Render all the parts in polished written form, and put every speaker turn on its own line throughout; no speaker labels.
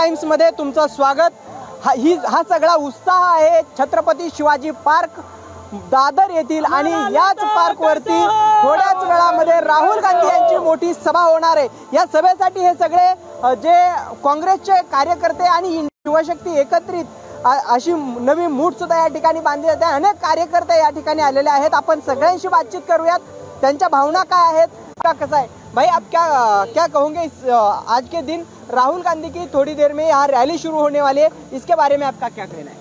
Times मध्ये तुमचं स्वागत। हा सगळा उत्साह आहे छत्रपती शिवाजी पार्क दादर येथील आणि याच पार्क वरती थोड्याच वेळामध्ये राहुल गांधी यांची मोठी सभा होणार आहे। या सभेसाठी हे सगळे जे काँग्रेसचे कार्यकर्ते आणि युवाशक्ती एकत्रित अशी नवी मूठ सुद्धा या ठिकाणी बांधली जाते। अनेक कार्यकर्ते या ठिकाणी आलेले आहेत। आपण सगळ्यांशी बातचीत करूयात, त्यांच्या भावना काय आहेत, कैसा है भाई। आप क्या कहोगे आज के दिन राहुल गांधी की थोड़ी देर में यहाँ रैली शुरू होने वाली है, इसके बारे में आपका क्या कहना है?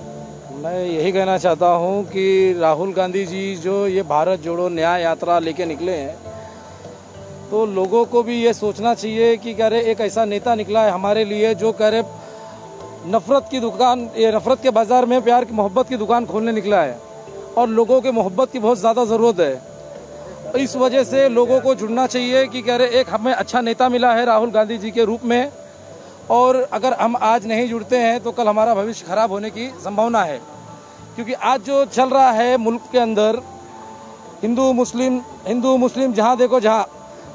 मैं यही कहना चाहता हूँ कि राहुल गांधी जी जो ये भारत जोड़ो न्याय यात्रा लेके निकले हैं, तो लोगों को भी ये सोचना चाहिए कि कह रहे एक ऐसा नेता निकला है हमारे लिए जो कह रहे नफरत की दुकान, ये नफरत के बाजार में प्यार की मोहब्बत की दुकान खोलने निकला है और लोगों के मोहब्बत की बहुत ज़्यादा ज़रूरत है। इस वजह से लोगों को जुड़ना चाहिए कि कह रहे एक हमें अच्छा नेता मिला है राहुल गांधी जी के रूप में, और अगर हम आज नहीं जुड़ते हैं तो कल हमारा भविष्य खराब होने की संभावना है। क्योंकि आज जो चल रहा है मुल्क के अंदर हिंदू मुस्लिम जहाँ देखो जहाँ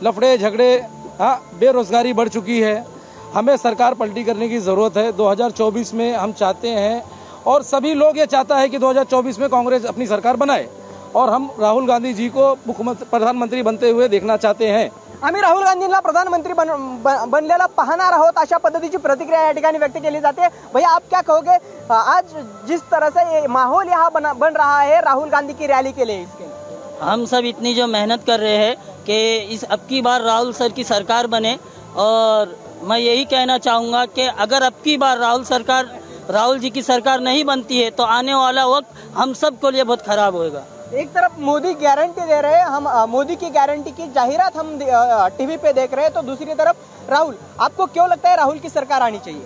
लफड़े झगड़े, हाँ बेरोजगारी बढ़ चुकी है। हमें सरकार पलटी करने की ज़रूरत है। 2024 में हम चाहते हैं और सभी लोग ये चाहता है कि 2024 में कांग्रेस अपनी सरकार बनाए और हम राहुल गांधी जी को प्रधानमंत्री बनते हुए देखना चाहते हैं।
आम्ही राहुल गांधींना प्रधानमंत्री बनलेला पाहणार आहोत, अशा पद्धतीची प्रतिक्रिया या ठिकाणी व्यक्त केली जाते। भैया आप क्या कहोगे, आज जिस तरह से ये माहौल यहाँ बन रहा है राहुल गांधी की रैली के लिए, इसके लिए
हम सब इतनी जो मेहनत कर रहे हैं कि इस अब की बार राहुल सर की सरकार बने, और मैं यही कहना चाहूँगा कि अगर अब की बार राहुल जी की सरकार नहीं बनती है तो आने वाला वक्त हम सब को लिए बहुत खराब होगा।
एक तरफ मोदी गारंटी दे रहे हैं, हम मोदी की गारंटी की जाहिरात हम टीवी पे देख रहे हैं, तो दूसरी तरफ राहुल, आपको क्यों लगता है राहुल की सरकार आनी चाहिए?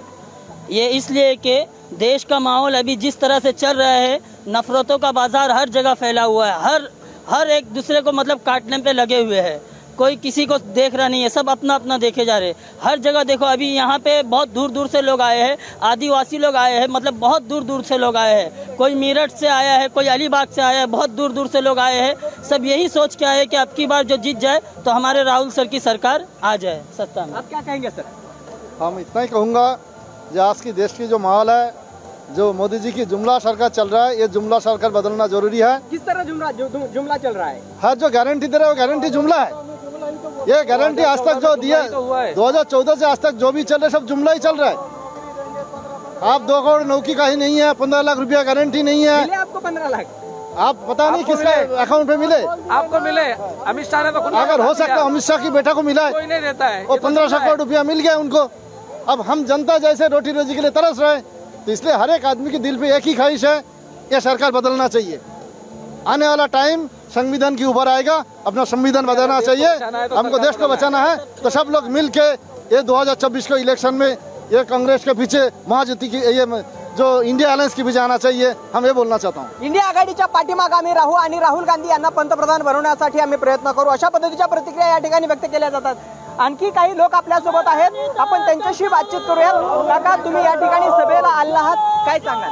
ये इसलिए कि देश का माहौल अभी जिस तरह से चल रहा है, नफरतों का बाजार हर जगह फैला हुआ है, हर एक दूसरे को मतलब काटने पे लगे हुए हैं, कोई किसी को देख रहा नहीं है, सब अपना अपना देखे जा रहे हैं। हर जगह देखो, अभी यहाँ पे बहुत दूर दूर से लोग आए हैं, आदिवासी लोग आए हैं, मतलब बहुत दूर दूर से लोग आए हैं, कोई मेरठ से आया है, कोई अलीबाग से आया है, बहुत दूर दूर से लोग आए हैं। सब यही सोच के आए हैं कि अब की बार जो जीत जाए तो हमारे राहुल सर की सरकार आ जाए सत्ता में।
आप क्या कहेंगे सर?
हम इतना ही कहूँगा, जो आज की देश की जो माहौल है, जो मोदी जी की जुमला सरकार चल रहा है, ये जुमला सरकार बदलना जरूरी है।
किस तरह जुमला चल रहा है?
हर जो गारंटी दे रहे हैं वो गारंटी जुमला है। ये गारंटी आज तक जो दिया 2014 से आज तक जो भी चल रहा है सब जुमला ही चल रहा है। आप 2 करोड़ नौकरी का ही नहीं है, 15 लाख रुपया गारंटी नहीं है।
मिले आपको 15 लाख?
आप पता नहीं किसका अकाउंट में मिले,
आपको मिले। अमित शाह ने तो
अगर हो सकता अमित शाह की बेटा को मिला है,
कोई नहीं देता है,
वो 1500 करोड़ रुपया मिल गया उनको। अब हम जनता जैसे रोटी रोजी के लिए तरस रहे, तो इसलिए हर एक आदमी के दिल पे एक ही ख्वाहिश है, ये सरकार बदलना चाहिए। आने वाला टाइम संविधान के ऊपर आएगा, अपना संविधान बदलना चाहिए, हमको देश को बचाना है। तो सब लोग मिल के ये 2024 के इलेक्शन में ये कांग्रेस के पीछे महायुति की ये जो इंडिया अलायन्स की भी जाना चाहिए, हम ये बोलना चाहता हूँ।
इंडिया आघाडीच्या पाठीमागे आम्ही राहू आणि राहुल गांधी यांना पंतप्रधान बनवण्यासाठी आम्ही प्रयत्न करू, अशा पद्धतीच्या प्रतिक्रिया या ठिकाणी व्यक्त केल्या जातात। आणखी काही लोक आपल्या सोबत आहेत, आपण त्यांच्याशी बातचीत करूया। काका, तुम्ही या ठिकाणी सभेला आला आहात, काय सांगाल?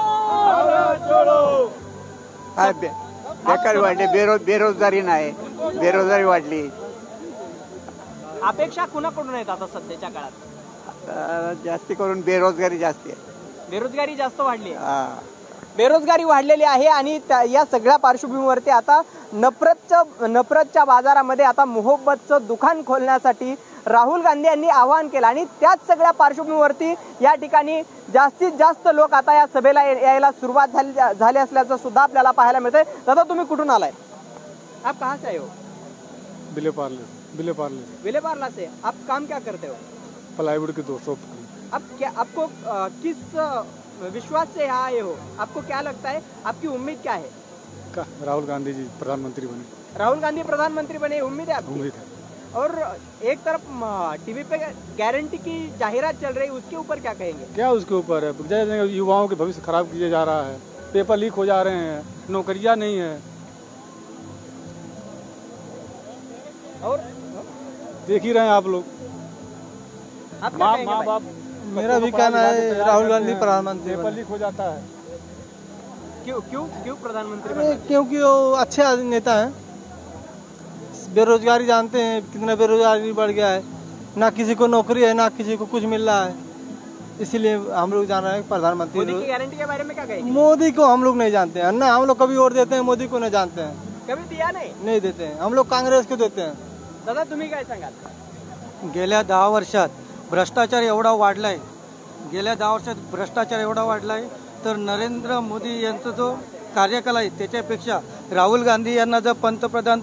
बेकारी वाढली, बेरोजगारी नाही, बेरोजगारी वाढली।
अपेक्षा कुणाकडून आहेत आता सध्याच्या काळात?
जास्ती करून बेरोजगारी जास्ती आहे,
बेरोजगारी जास्त वाढली आहे। बेरोजगारी वाढलेली आहे आणि या सगळ्या पार्श्वभूमीवरती आता नफरतच्या बाजारामध्ये आता मोहब्बतचं दुकान खोलण्यासाठी राहुल गांधी यांनी आवाहन केलं आणि त्याच सगळ्या पार्श्वभूमीवरती या ठिकाणी जास्तीत जास्त लोक आता या सभेला यायला सुरुवात झाली असल्याचं सुद्धा आपल्याला पाहायला मिळतंय। दादा, तुम्ही कुठून आलाय? आप कहाँ से आए हो? विलेपार्ले से। आप काम क्या करते हो?
प्लाईवुड की 200।
आपको किस विश्वास से यहाँ आए हो? आपको क्या लगता है, आपकी उम्मीद क्या है?
राहुल गांधी जी प्रधानमंत्री बने।
राहुल गांधी प्रधानमंत्री बने, उम्मीद है आपकी?
उम्मीद है।
और एक तरफ टीवी पे गारंटी की जाहिरात चल रही है, उसके ऊपर क्या कहेंगे?
क्या उसके ऊपर है, युवाओं के भविष्य खराब किया जा रहा है, पेपर लीक हो जा रहे हैं, नौकरियां नहीं है,
और
देख ही रहे हैं आप लोग।
माँ बाप,
मेरा भी कहना है राहुल गांधी प्रधानमंत्री, पेपर लीक हो जाता है।
क्यों प्रधानमंत्री?
क्योंकि वो अच्छे नेता हैं। बेरोजगारी जानते हैं कितना बेरोजगारी बढ़ गया है, ना किसी को नौकरी है, ना किसी को कुछ मिल रहा है।
इसीलिए हम लोग जान रहे हैं प्रधानमंत्री
मोदी की गारंटी के बारे में क्या कहेंगे?
मोदी को हम लोग नहीं जानते हैं ना, हम लोग कभी वोट देते हैं मोदी को नहीं जानते हैं,
कभी दिया नाही.
नहीं देते हैं, हम लोग कांग्रेस को देते हैं.
दादा तुम्ही काय सांगाल?
गेल्या 10 वर्षात भ्रष्टाचार एवढा वाढलाय, गेल्या 10 वर्षात भ्रष्टाचार एवढा वाढलाय, तर नरेंद्र मोदी यांचा जो कार्यकाल आहे त्याच्यापेक्षा राहुल गांधी यांना जर पंतप्रधान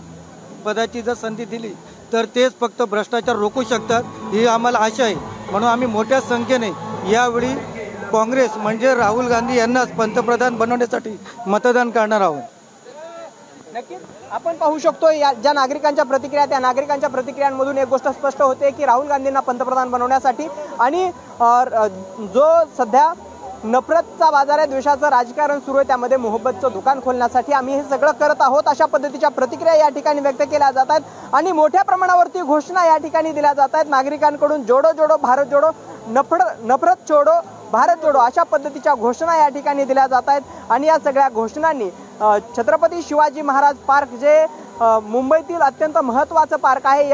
पदाची जर संधी दिली तर तेच फक्त भ्रष्टाचार रोखू शकतात, ही आम्हाला आशा आहे. म्हणून आम्ही मोठ्या संख्येने यावेळी काँग्रेस म्हणजे राहुल गांधी यांनाच पंतप्रधान बनवण्यासाठी मतदान करणार आहोत.
नक्कीच आपण पाहू शकतो ज्या नागरिकांच्या प्रतिक्रिया, त्या नागरिकांच्या प्रतिक्रियांमधून एक गोष्ट स्पष्ट होते की राहुल गांधींना पंतप्रधान बनवण्यासाठी आणि जो सध्या नफरतचा बाजार आहे, द्वेषाचं राजकारण सुरू आहे, त्यामध्ये मोहब्बतचं दुकान खोलण्यासाठी आम्ही हे सगळं करत आहोत, अशा पद्धतीच्या प्रतिक्रिया या ठिकाणी व्यक्त केल्या जात आहेत आणि मोठ्या प्रमाणावरती घोषणा या ठिकाणी दिल्या जात आहेत नागरिकांकडून. जोडो जोडो भारत जोडो, नफरत छोडो भारत जोडो, अशा पद्धतीच्या घोषणा या ठिकाणी दिल्या जात आहेत आणि या सगळ्या घोषणांनी छत्रपती शिवाजी महाराज पार्क जे मुंबईतील अत्यंत महत्त्वाचं पार्क आहे,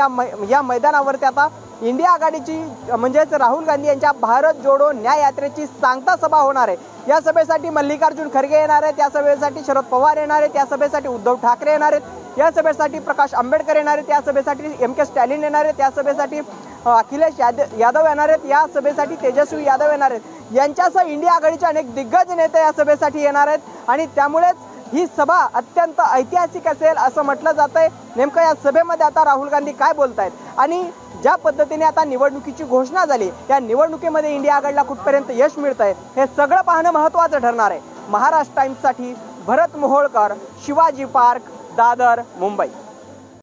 या मैदानावरती आता इंडिया आघाडीची म्हणजेच राहुल गांधी यांच्या भारत जोडो न्याय यात्रेची सांगता सभा होणार आहे. या सभेसाठी मल्लिकार्जुन खरगे येणार आहेत, या सभेसाठी शरद पवार येणार आहेत, या सभेसाठी उद्धव ठाकरे येणार आहेत, या सभेसाठी प्रकाश आंबेडकर येणार आहेत, या सभेसाठी MK स्टॅलिन येणार आहेत, या सभेसाठी अखिलेश यादव येणार आहेत, या सभेसाठी तेजस्वी यादव येणार आहेत. यांच्यासह इंडिया आघाडीचे अनेक दिग्गज नेते या सभेसाठी येणार आहेत आणि त्यामुळेच ही सभा अत्यंत ऐतिहासिक असेल असं म्हटलं जातंय. नेमकं या सभेमध्ये आता राहुल गांधी काय बोलतायत आणि ज्या पद्धतीने आता निवडणुकीची घोषणा झाली, त्या निवडणुकीमध्ये इंडिया आघाडीला कुठपर्यंत यश मिळतंय हे सगळं पाहणं महत्त्वाचं ठरणार आहे. महाराष्ट्र टाइम्ससाठी भरत मोहोळकर, शिवाजी पार्क, दादर, मुंबई.